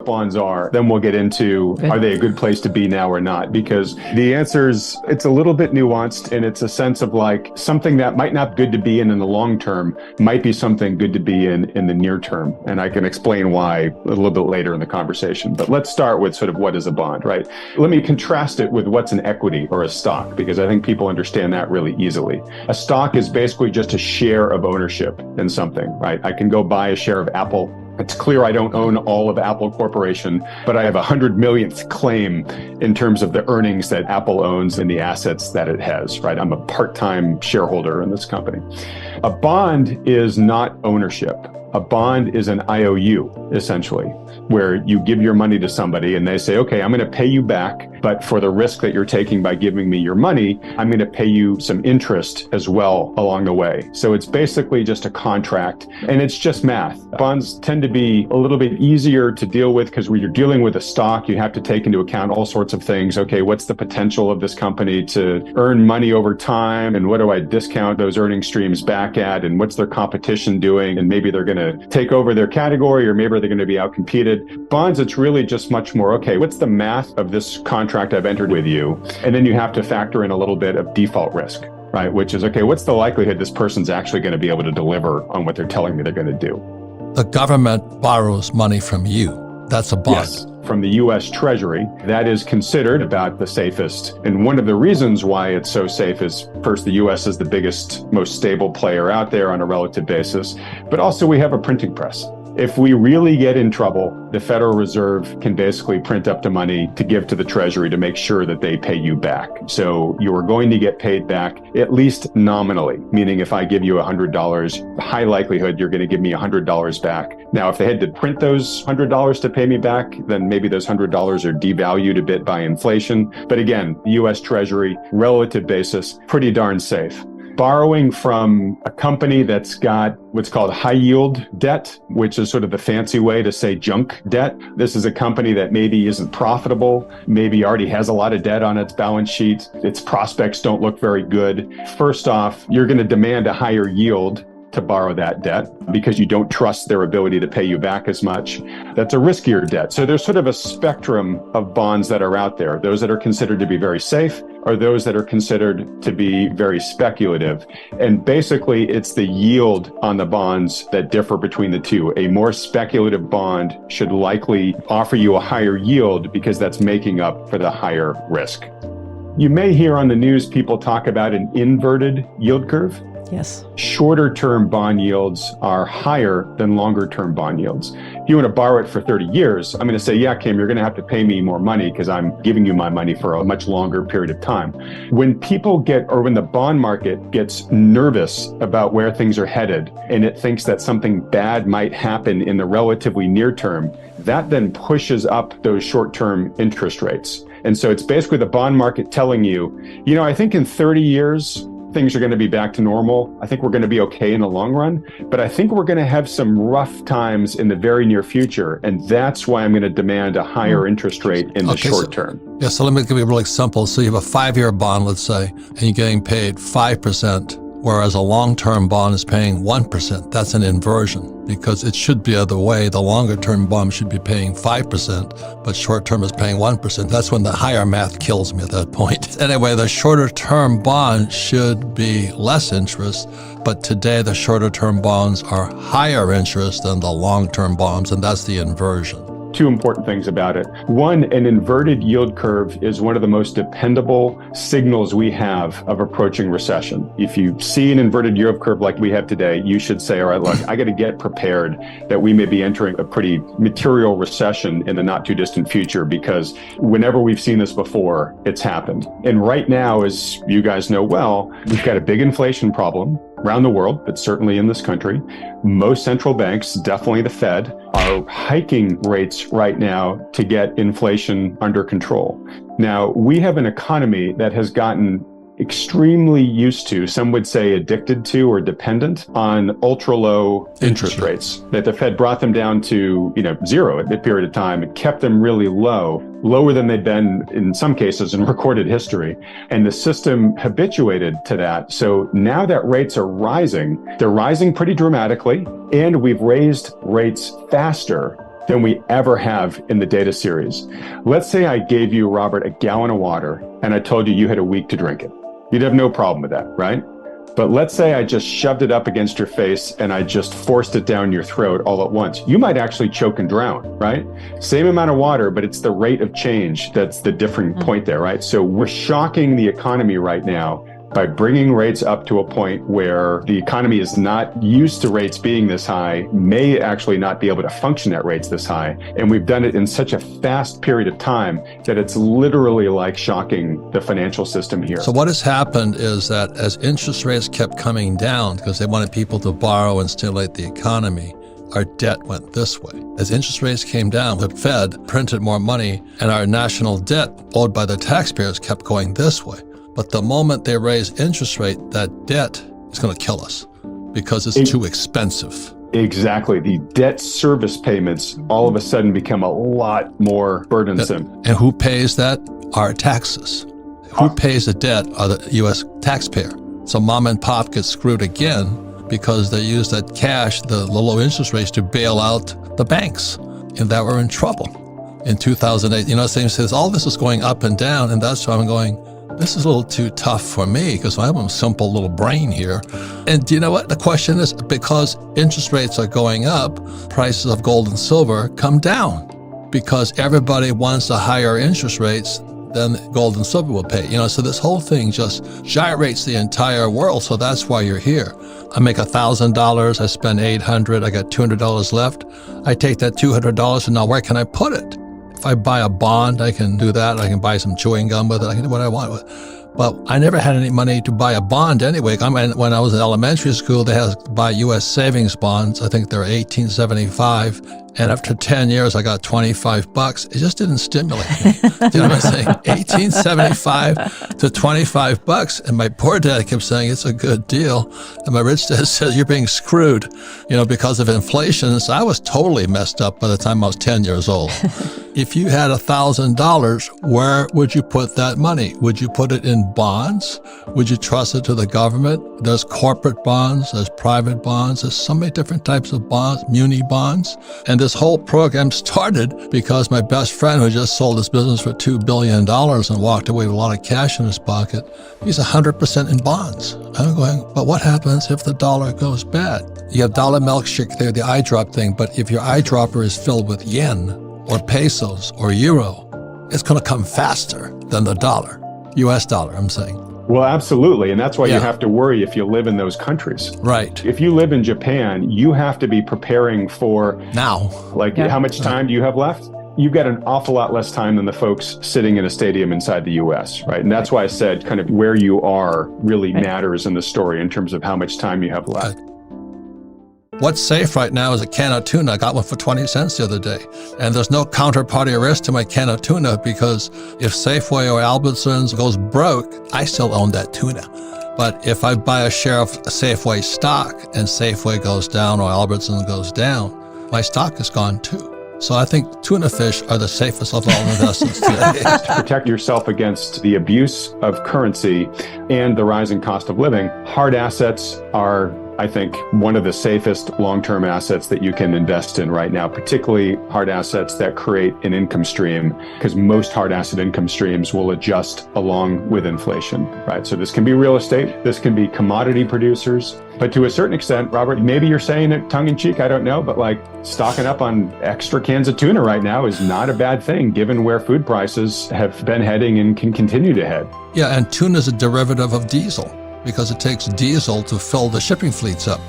bonds are, then we'll get into, are they a good place to be now or not? Because the answer is, it's a little bit nuanced, and it's a sense of like something that might not be good to be in the long term might be something good to be in the near term. And I can explain why a little bit later in the conversation. But let's start with sort of what is a bond, right? Let me contrast it with what's an equity or a stock, because I think people understand that really easily. A stock is basically just a share of ownership in something, right? I can go buy a share of Apple. It's clear I don't own all of Apple Corporation, but I have 100 millionth claim in terms of the earnings that Apple owns and the assets that it has, right? I'm a part-time shareholder in this company. A bond is not ownership. A bond is an IOU, essentially, where you give your money to somebody and they say, okay, I'm going to pay you back, but for the risk that you're taking by giving me your money, I'm going to pay you some interest as well along the way. So it's basically just a contract, and it's just math. Bonds tend to be a little bit easier to deal with because when you're dealing with a stock, you have to take into account all sorts of things. Okay, what's the potential of this company to earn money over time? And what do I discount those earning streams back at? And what's their competition doing? And maybe they're going to take over their category, or maybe they're going to be outcompeted. Bonds, it's really just much more, okay, what's the math of this contract I've entered with you? And then you have to factor in a little bit of default risk, right? Which is, okay, what's the likelihood this person's actually going to be able to deliver on what they're telling me they're going to do? The government borrows money from you. That's a bond. Yes, from the U.S. Treasury. That is considered about the safest. And one of the reasons why it's so safe is, first, the U.S. is the biggest, most stable player out there on a relative basis, but also we have a printing press. If we really get in trouble, the Federal Reserve can basically print up the money to give to the Treasury to make sure that they pay you back. So you are going to get paid back, at least nominally, meaning if I give you $100, high likelihood you're going to give me $100 back. Now, if they had to print those $100 to pay me back, then maybe those $100 are devalued a bit by inflation. But again, the U.S. Treasury, relative basis, pretty darn safe. Borrowing from a company that's got what's called high yield debt, which is sort of the fancy way to say junk debt. This is a company that maybe isn't profitable, maybe already has a lot of debt on its balance sheet. Its prospects don't look very good. First off, you're going to demand a higher yield to borrow that debt because you don't trust their ability to pay you back as much. That's a riskier debt. So there's sort of a spectrum of bonds that are out there. Those that are considered to be very safe are those that are considered to be very speculative. And basically, it's the yield on the bonds that differ between the two. A more speculative bond should likely offer you a higher yield because that's making up for the higher risk. You may hear on the news people talk about an inverted yield curve. Yes. Shorter term bond yields are higher than longer term bond yields. If you want to borrow it for 30 years, I'm going to say, yeah, Kim, you're going to have to pay me more money because I'm giving you my money for a much longer period of time. When when the bond market gets nervous about where things are headed and it thinks that something bad might happen in the relatively near term, that then pushes up those short-term interest rates. And so it's basically the bond market telling you, I think in 30 years, things are going to be back to normal. I think we're going to be okay in the long run, but I think we're going to have some rough times in the very near future. And that's why I'm going to demand a higher interest rate in the short term. Yeah, so let me give you a really simple. So you have a 5-year bond, let's say, and you're getting paid 5%, whereas a long-term bond is paying 1%. That's an inversion because it should be the other way. The longer-term bond should be paying 5%, but short-term is paying 1%. That's when the higher math kills me at that point. Anyway, the shorter-term bond should be less interest, but today the shorter-term bonds are higher interest than the long-term bonds, and that's the inversion. Two important things about it. One, an inverted yield curve is one of the most dependable signals we have of approaching recession. If you see an inverted yield curve like we have today, you should say, all right, look, I got to get prepared that we may be entering a pretty material recession in the not too distant future, because whenever we've seen this before, it's happened. And right now, as you guys know well, we've got a big inflation problem around the world, but certainly in this country. Most central banks, definitely the Fed, are hiking rates right now to get inflation under control. Now, we have an economy that has gotten extremely used to, some would say addicted to or dependent on ultra low interest rates, that the Fed brought them down to, zero at a period of time. It kept them really low, lower than they'd been in some cases in recorded history. And the system habituated to that. So now that rates are rising, they're rising pretty dramatically, and we've raised rates faster than we ever have in the data series. Let's say I gave you, Robert, a gallon of water and I told you you had a week to drink it. You'd have no problem with that, right? But let's say I just shoved it up against your face and I just forced it down your throat all at once. You might actually choke and drown, right? Same amount of water, but it's the rate of change that's the different point there, right? So we're shocking the economy right now by bringing rates up to a point where the economy is not used to rates being this high, may actually not be able to function at rates this high. And we've done it in such a fast period of time that it's literally like shocking the financial system here. So what has happened is that as interest rates kept coming down because they wanted people to borrow and stimulate the economy, our debt went this way. As interest rates came down, the Fed printed more money and our national debt owed by the taxpayers kept going this way. But the moment they raise interest rate, that debt is going to kill us because it's too expensive. Exactly. The debt service payments all of a sudden become a lot more burdensome. And who pays that? Our taxes. Who pays the debt are the U.S. taxpayer. So mom and pop get screwed again because they use that cash, the low interest rates, to bail out the banks, and that we're in trouble. In 2008, same says all this is going up and down, and that's why I'm going, this is a little too tough for me because I have a simple little brain here. And do you know what? The question is, because interest rates are going up, prices of gold and silver come down because everybody wants the higher interest rates than gold and silver will pay. So this whole thing just gyrates the entire world. So that's why you're here. I make $1,000, I spend $800, I got $200 left. I take that $200 and now where can I put it? If I buy a bond, I can do that. I can buy some chewing gum with it. I can do what I want with it. But I never had any money to buy a bond anyway. When I was in elementary school, they had to buy U.S. savings bonds. I think they're $18.75. And after 10 years, I got $25. It just didn't stimulate me. Do you know what I'm saying? $18.75 to $25. And my poor dad kept saying, it's a good deal. And my rich dad says, you're being screwed, because of inflation. So I was totally messed up by the time I was 10 years old. If you had $1,000, where would you put that money? Would you put it in bonds? Would you trust it to the government? There's corporate bonds, there's private bonds, there's so many different types of bonds, muni bonds. And this whole program started because my best friend who just sold his business for $2 billion and walked away with a lot of cash in his pocket, he's 100% in bonds. I'm going, but what happens if the dollar goes bad? You have dollar milkshake there, the eye drop thing, but if your eye dropper is filled with yen or pesos or euro, it's going to come faster than the dollar, US dollar, I'm saying. Well, absolutely. And that's why you have to worry if you live in those countries. Right. If you live in Japan, you have to be preparing for now. How much time do you have left? You've got an awful lot less time than the folks sitting in a stadium inside the US, right? And that's why I said kind of where you are really matters in the story in terms of how much time you have left. What's safe right now is a can of tuna. I got one for 20 cents the other day. And there's no counterparty risk to my can of tuna because if Safeway or Albertsons goes broke, I still own that tuna. But if I buy a share of Safeway stock and Safeway goes down or Albertsons goes down, my stock is gone too. So I think tuna fish are the safest of all investments today. Protect yourself against the abuse of currency and the rising cost of living. Hard assets are, I think, one of the safest long-term assets that you can invest in right now, particularly hard assets that create an income stream, because most hard asset income streams will adjust along with inflation, right? So this can be real estate, this can be commodity producers, but to a certain extent, Robert, maybe you're saying it tongue-in-cheek, I don't know, but stocking up on extra cans of tuna right now is not a bad thing, given where food prices have been heading and can continue to head. Yeah, and tuna is a derivative of diesel, because it takes diesel to fill the shipping fleets up.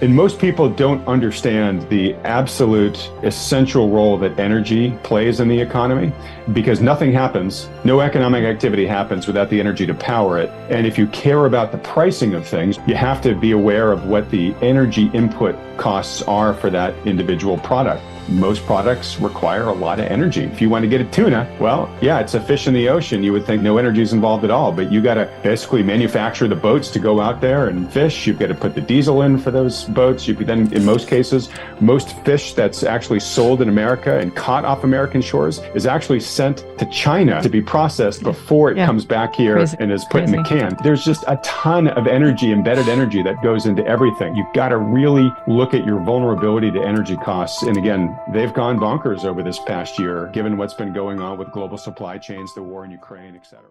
And most people don't understand the absolute essential role that energy plays in the economy, because nothing happens, no economic activity happens without the energy to power it. And if you care about the pricing of things, you have to be aware of what the energy input costs are for that individual product. Most products require a lot of energy. If you want to get a tuna, well, yeah, it's a fish in the ocean. You would think no energy is involved at all, but you got to basically manufacture the boats to go out there and fish. You've got to put the diesel in for those boats. You could then, in most cases, most fish that's actually sold in America and caught off American shores is actually sent to China to be processed before it comes back here and is put in the can. There's just a ton of energy, embedded energy that goes into everything. You've got to really look at your vulnerability to energy costs. And again, they've gone bonkers over this past year, given what's been going on with global supply chains, the war in Ukraine, et cetera.